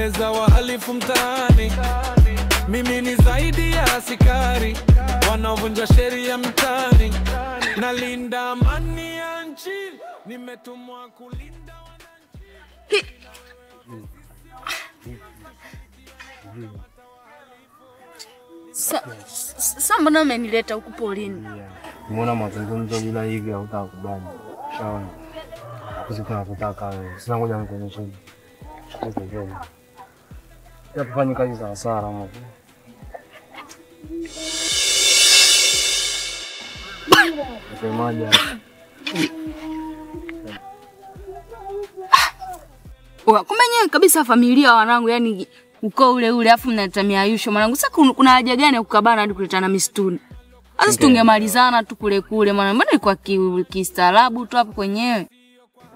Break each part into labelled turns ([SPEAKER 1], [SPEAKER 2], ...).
[SPEAKER 1] napeleleza wahalifu mtaani. Mimi ni zaidi ya askari wanaovunja sheria mtaani. Nalinda amani ya nchi, nimetumwa kulinda wananchi.
[SPEAKER 2] Mbona umenileta huku polini?
[SPEAKER 3] Umeona mazungumzo bila hivi hautakubali. Sawa. Kuzikana kutaka wewe. Sina ngoja nikuonyeshe. Ya kufanya kazi za hasara mwa. Semaje?
[SPEAKER 2] Kumbe nyewe kabisa familia wanangu, yani uko ule afu mnatamia Ayusho mwanangu. Sasa kuna haja gani ya kukabana hadi kuletana mistuni? Sasa tungemalizana tu kule mwanangu. Mbona ilikuwa kistaarabu tu hapo kwenyewe?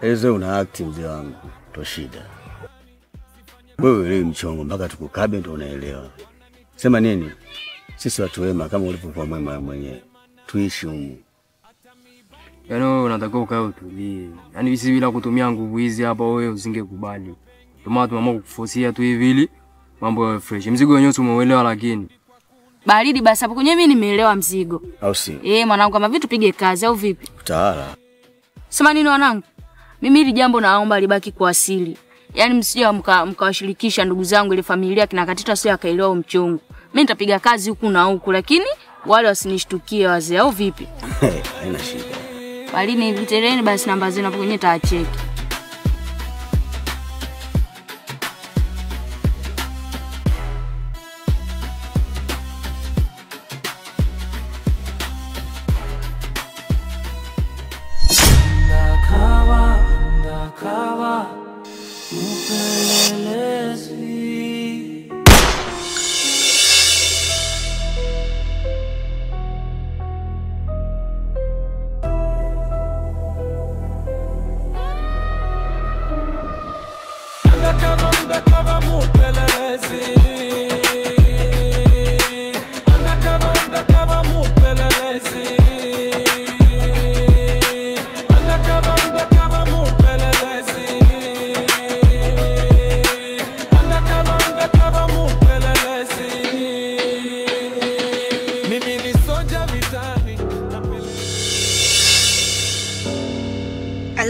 [SPEAKER 4] Hizo una act mzee wangu. To shida. Wewe leo mchongo mpaka tukukabe ndio unaelewa. Sema nini? Sisi watu wema kama ulivyokuwa mwema mwenyewe. Tuishi humu.
[SPEAKER 3] Yaani wewe unatakiwa ukae utulie. Yaani sisi bila kutumia nguvu hizi hapa wewe usingekubali. Tumeamua kukuforcia tu hivi ili mambo yawe fresh. Mzigo wenyewe umeuelewa lakini
[SPEAKER 2] baridi basi hapo kwenyewe mimi nimeelewa mzigo.
[SPEAKER 4] Au si?
[SPEAKER 2] Mwanangu kama vitu pige kazi au vipi?
[SPEAKER 4] Utaala.
[SPEAKER 2] Sema nini wanangu? Mimi hili jambo naomba libaki kwa asili. Yaani msije mkawashirikisha ndugu zangu ile familia kina Katita sio akaelewa mchongo. Mimi nitapiga kazi huku na huku lakini wale wasinishtukie wazee au vipi?
[SPEAKER 4] Haina shida.
[SPEAKER 2] Bali ni vitereni basi namba zenu hapo kwenye taacheki.
[SPEAKER 1] Ndakawa upelelezi. Ndakawa upelelezi. Ndakawa upelelezi.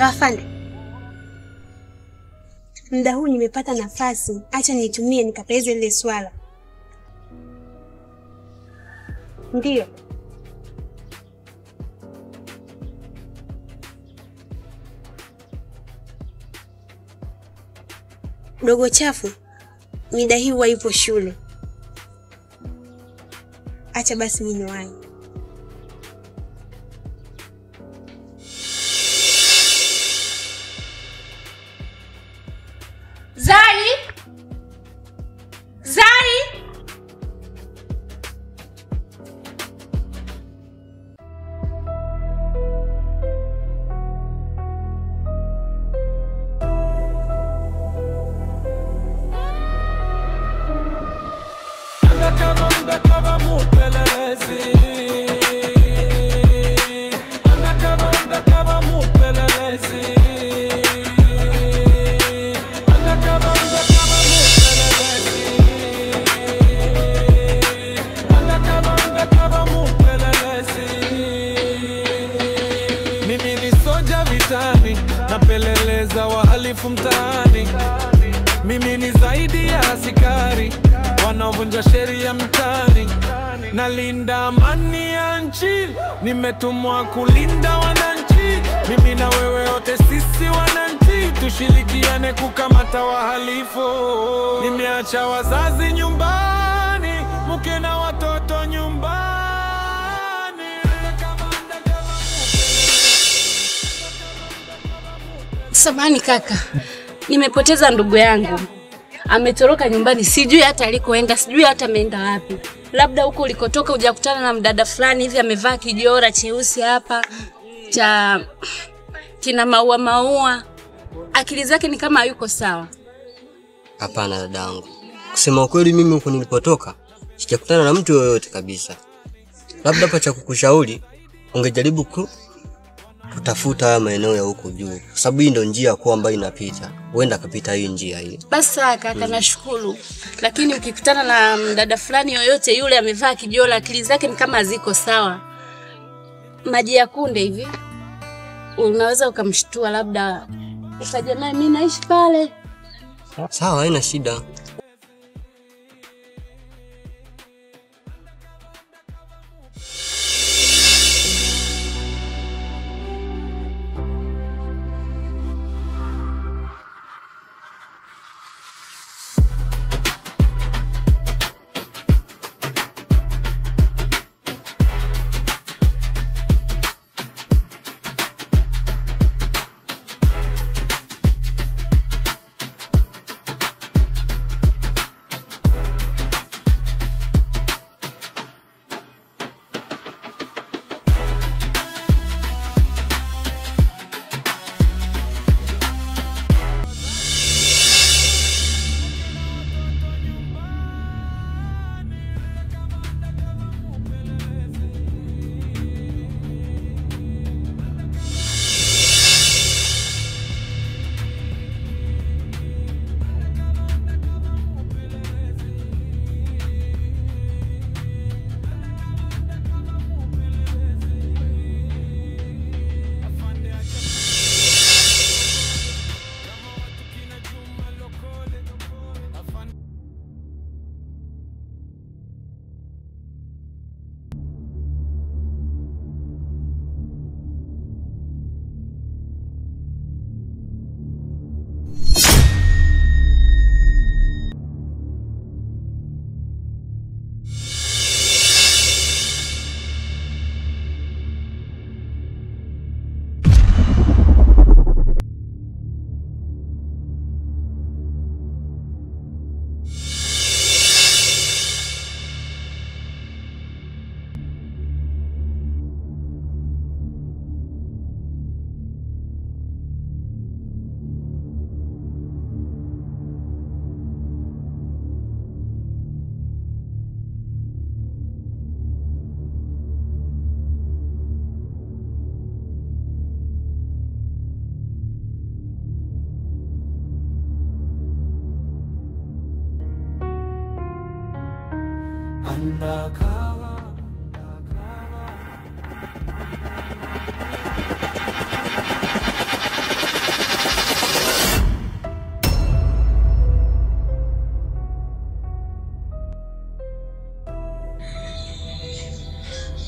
[SPEAKER 5] Afande. Muda huu nimepata nafasi, acha niitumie nikapeleze ile swala. Ndio. Dogo chafu, mida hii huwa ipo shule. Acha basi mimi niwahi. Zari! Ndakawa upelelezi. Ndakawa upelelezi. Mimi ni soja vitani, napeleleza wahalifu mtaani. Mimi ni zaidi ya askari wanaovunja sheria mtaani. Nalinda amani ya nchi, nimetumwa kulinda wananchi. Mimi na wewe wote sisi wananchi, tushirikiane kukamata wahalifu. Nimeacha wazazi nyumbani, mke na watoto nyumbani.
[SPEAKER 6] Samahani kaka, nimepoteza ndugu yangu. Ametoroka nyumbani, sijui hata alikoenda, sijui hata ameenda wapi. Labda huko ulikotoka hujakutana na mdada fulani hivi amevaa kijora cheusi hapa cha kina maua. Akili zake ni kama hayuko sawa.
[SPEAKER 7] Hapana dadangu. Kusema ukweli mimi huko nilipotoka sijakutana na mtu yoyote kabisa. Labda hapa cha kukushauri ungejaribu kutafuta maeneo ya huko juu. Sababu hii ndio njia kuu ambayo inapita. huenda kapita hii njia hii.
[SPEAKER 6] Basi sawa kaka, nashukuru. Lakini ukikutana na dada fulani yoyote yule amevaa kijola, akili zake ni kama ziko sawa, maji ya kunde hivi, unaweza ukamshtua, labda ukaja naye mimi naishi pale.
[SPEAKER 7] Sawa, haina shida.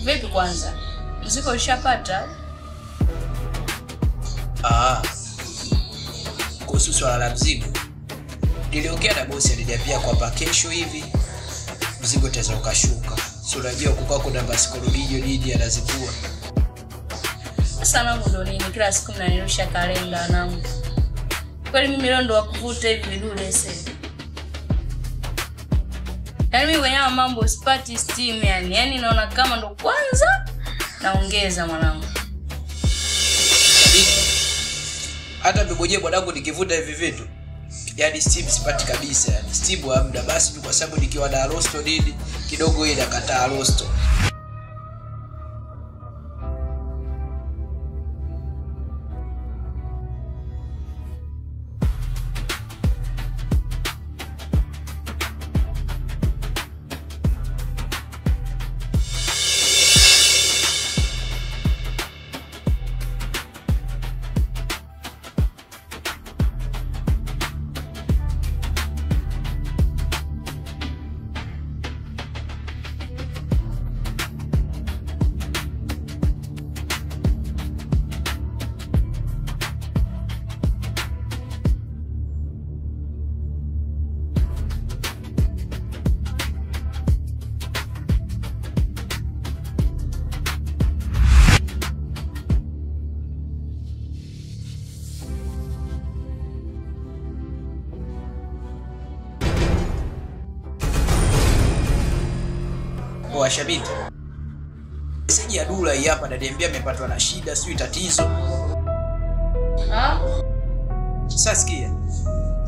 [SPEAKER 2] Vipi kwanza? Mzigo ushapata?
[SPEAKER 8] Kuhusu swala la mzigo, niliongea na bosi, aliniambia kwamba kesho hivi mzigo utaweza ukashuka. Si unajua kukaa kuna basikolodio nini anazibua.
[SPEAKER 2] Sana ndo nini kila siku mnanirusha kalenda nangu. Kwani mimi leo ndo wakuvuta hivi vidude sasa. Yaani mimi kwenye mambo sipati steam yani. Yaani naona kama ndo kwanza naongeza mwanangu.
[SPEAKER 8] Hata mgoje bwanangu nikivuta hivi vitu, yani steam sipati kabisa yani. Steam hamna, basi tu kwa sababu nikiwa na rosto nini kidogo ile nakataa rosto. Shabiti. Meseji ya Dula hii hapa, ananiambia amepatwa na shida, sio tatizo. Sasa sikia.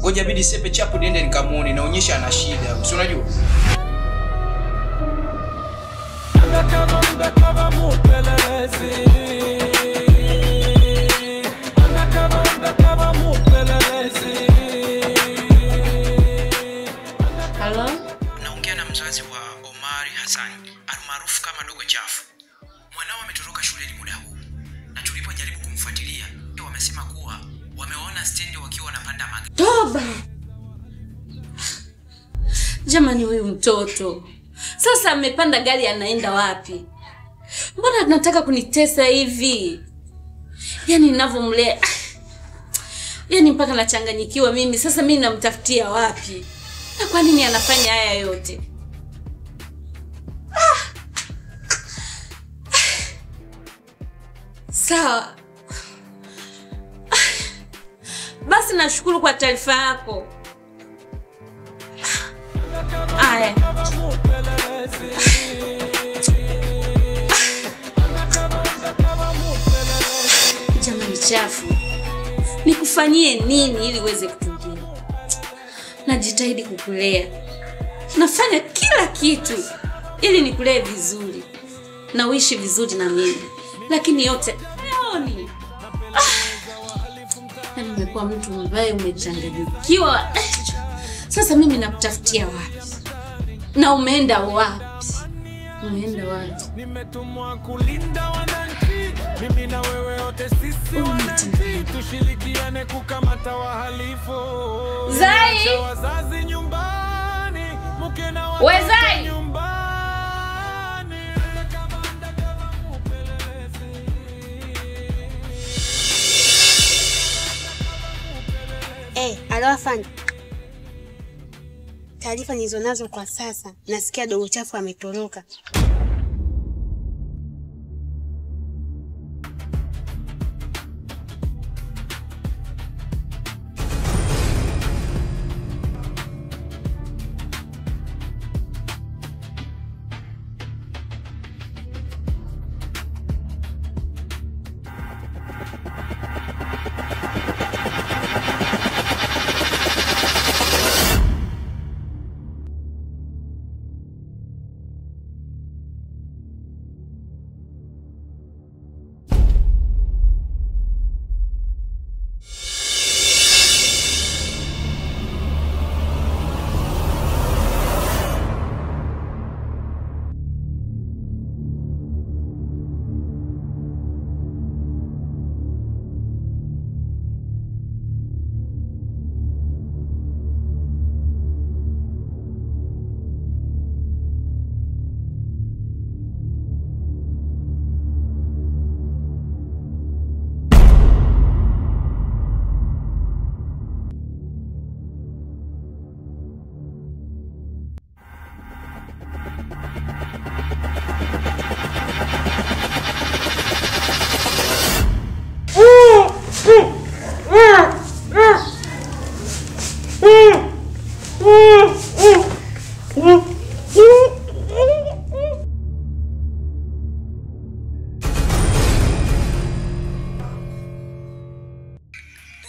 [SPEAKER 8] Ngoja bidi sepe chapu niende nikamuone, naonyesha ana shida. Si unajua?
[SPEAKER 1] Undercover mupelelezi. Undercover mupelelezi.
[SPEAKER 6] Jamani huyu mtoto. Sasa amepanda gari anaenda wapi? Mbona anataka kunitesa hivi? Yaani ninavyomlea. Yaani mpaka nachanganyikiwa mimi. Sasa mimi namtafutia wapi? Na kwa nini anafanya haya yote? Sawa. Basi nashukuru kwa taarifa yako. Aya. Jamani chafu. Nikufanyie nini ili uweze kutulia? Najitahidi kukulea. Nafanya kila kitu ili nikulee vizuri na uishi vizuri na mimi. Lakini yote haoni. Nimekuwa mtu mbaya umechanganyikiwa. Sasa mimi nakutafutia wapi? Na umeenda wapi? Umeenda wapi?
[SPEAKER 1] Nimetumwa kulinda wananchi. Mimi na wewe wote sisi wananchi. Tushirikiane kukamata wahalifu.
[SPEAKER 6] Zai!
[SPEAKER 1] Wazazi nyumbani. Mke na
[SPEAKER 6] watoto
[SPEAKER 1] nyumbani.
[SPEAKER 5] Alo afande. Taarifa nilizonazo kwa sasa, nasikia dogo chafu ametoroka.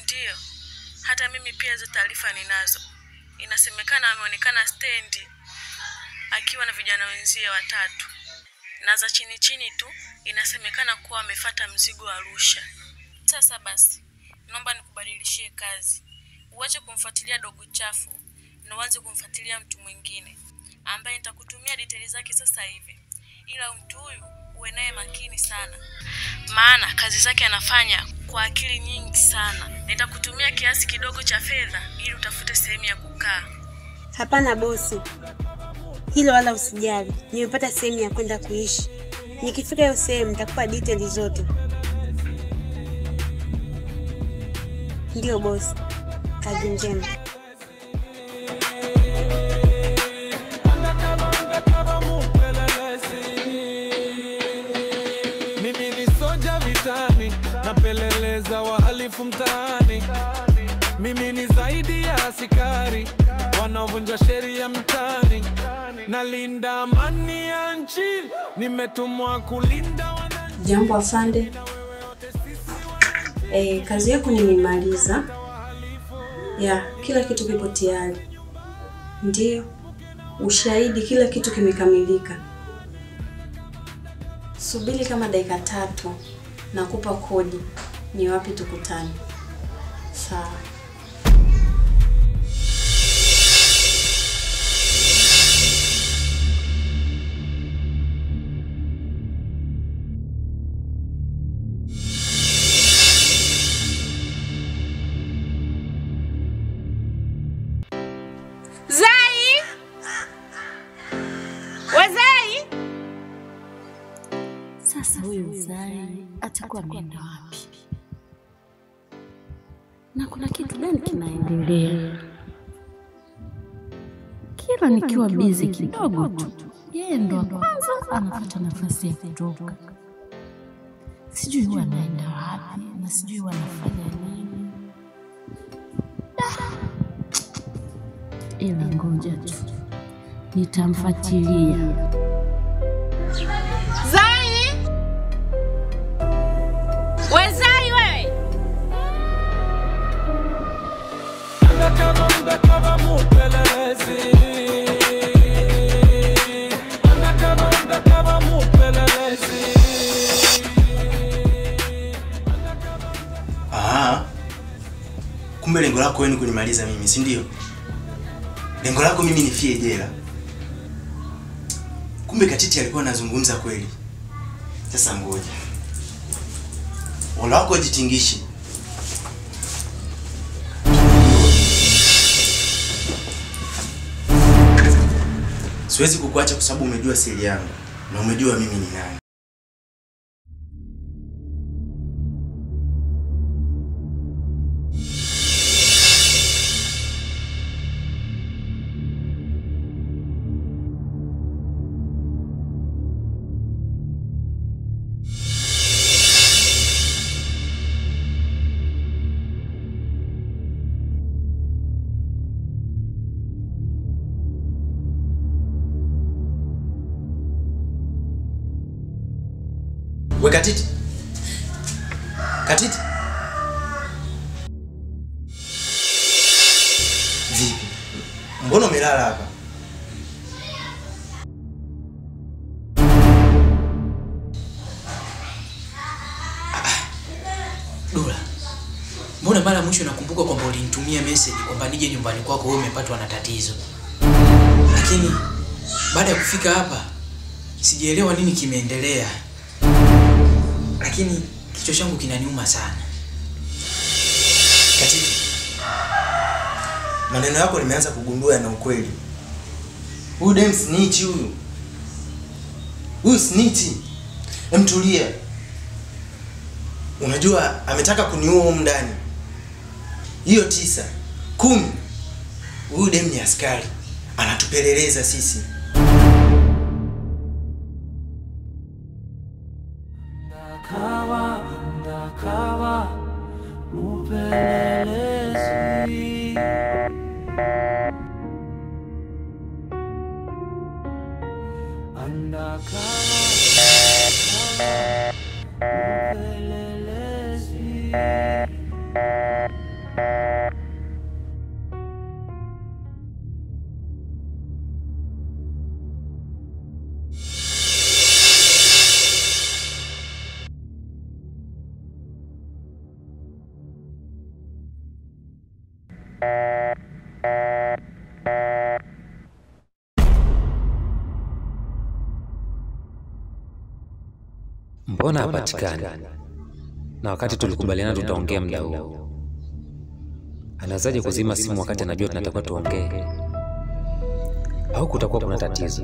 [SPEAKER 9] Ndio. Hata mimi pia hizo taarifa ninazo. Inasemekana ameonekana stendi akiwa na vijana wenzie watatu. Na za chini chini tu inasemekana kuwa amefuata mzigo wa Arusha. Sasa basi, naomba nikubadilishie kazi. Uache kumfuatilia dogo chafu na uanze kumfuatilia mtu mwingine ambaye nitakutumia details zake sasa hivi. Ila mtu huyu uwe naye makini sana. Maana kazi zake anafanya kwa akili nyingi sana. Nitakutumia kiasi kidogo cha fedha ili utafute sehemu ya kukaa.
[SPEAKER 5] Hapana bosi. Hilo wala usijali. Nimepata sehemu ya kwenda kuishi. Nikifika hiyo sehemu nitakupa details zote. Ndio bosi. Kazi njema.
[SPEAKER 1] Mimi ni soja vitani, napeleleza wahalifu mtaani. Mimi ni zaidi ya askari wanaovunja sheria mtaani. Nalinda amani ya nchi, nimetumwa kulinda wananchi.
[SPEAKER 10] Jambo afande. Kazi yako nimemaliza. Kila kitu kipo tayari. Ndio. Ushahidi kila kitu kimekamilika. Subiri kama dakika 3 nakupa kodi ni wapi tukutane. Sawa.
[SPEAKER 6] Zai! Sasa huyu Zai atakuwa ameenda wapi? Na kuna kitu gani kinaendelea? Kila nikiwa busy kidogo tu, yeye ndo kwanza anapata nafasi ya kutoka. Sijui huwa anaenda wapi na sijui huwa anafanya nini. Ila ngoja tu, nitamfuatilia.
[SPEAKER 2] Zai! We Zai wewe!
[SPEAKER 1] Undercover mupelelezi. Undercover mupelelezi.
[SPEAKER 11] Kumbe lengo lako wewe ni kunimaliza mimi, si ndio? Lengo lako mimi nifie jela. Kumbe Katiti alikuwa anazungumza kweli. Sasa ngoja. Wala wako jitingishi. Siwezi kukuacha kwa sababu umejua siri yangu na umejua mimi ni nani. We Katiti. Katiti. Vipi? Mbona umelala hapa?
[SPEAKER 8] Dula. Mbona mara mwisho nakumbuka kwamba ulinitumia message kwamba nije nyumbani kwako wewe umepatwa na tatizo. Lakini baada ya kufika hapa sijaelewa nini kimeendelea. Lakini kichwa changu kinaniuma sana.
[SPEAKER 11] Katiti. Maneno yako nimeanza kugundua yana ukweli. Huyu dem snitch huyu. Huyu snitch. Mtulia. Unajua ametaka kuniua huko ndani. Hiyo 9, 10. Huyu dem ni askari. Anatupeleleza sisi.
[SPEAKER 1] Undercover mupelelezi.
[SPEAKER 12] Mbona hapatikani? Na wakati tulikubaliana tutaongea muda huo. Anazaje kuzima simu wakati anajua tunatakiwa tuongee? Au kutakuwa kuna tatizo?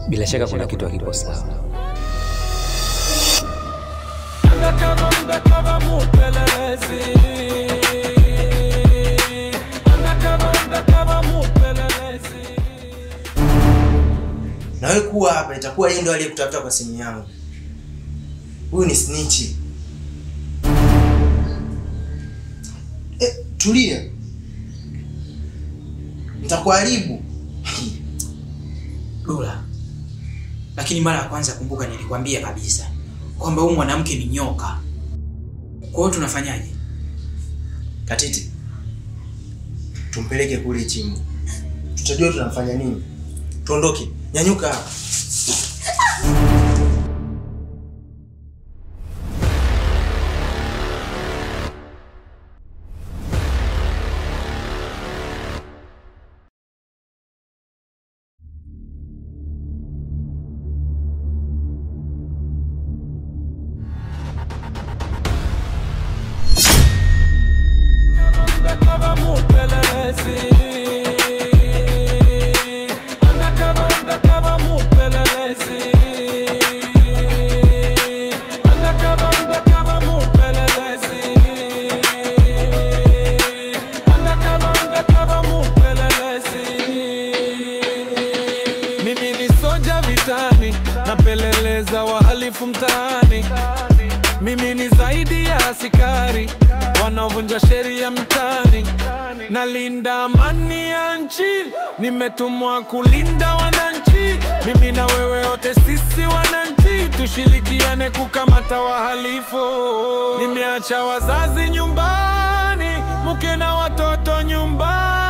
[SPEAKER 12] Bila shaka kuna kitu hakipo sawa.
[SPEAKER 1] Undercover mupelelezi. Undercover mupelelezi.
[SPEAKER 11] Na wewe kuwa hapa itakuwa yeye ndo aliyekutafuta kwa simu yangu. Huyu ni snitch. Tulia. Nitakuharibu.
[SPEAKER 8] Dula. Lakini mara ya kwanza kumbuka nilikwambia kabisa kwamba huyu mwanamke ni nyoka. Kwa hiyo tunafanyaje?
[SPEAKER 11] Katiti. Tumpeleke kule chini. Tutajua tunafanya nini. Tuondoke. Nyanyuka hapa.
[SPEAKER 1] Undercover mupelelezi. wahalifu mtaani. Mimi ni zaidi ya askari wanaovunja sheria mtaani. Nalinda amani ya nchi, nimetumwa kulinda wananchi. Mimi na wewe wote sisi wananchi, tushirikiane kukamata wahalifu. Nimeacha wazazi nyumbani, mke na watoto nyumbani.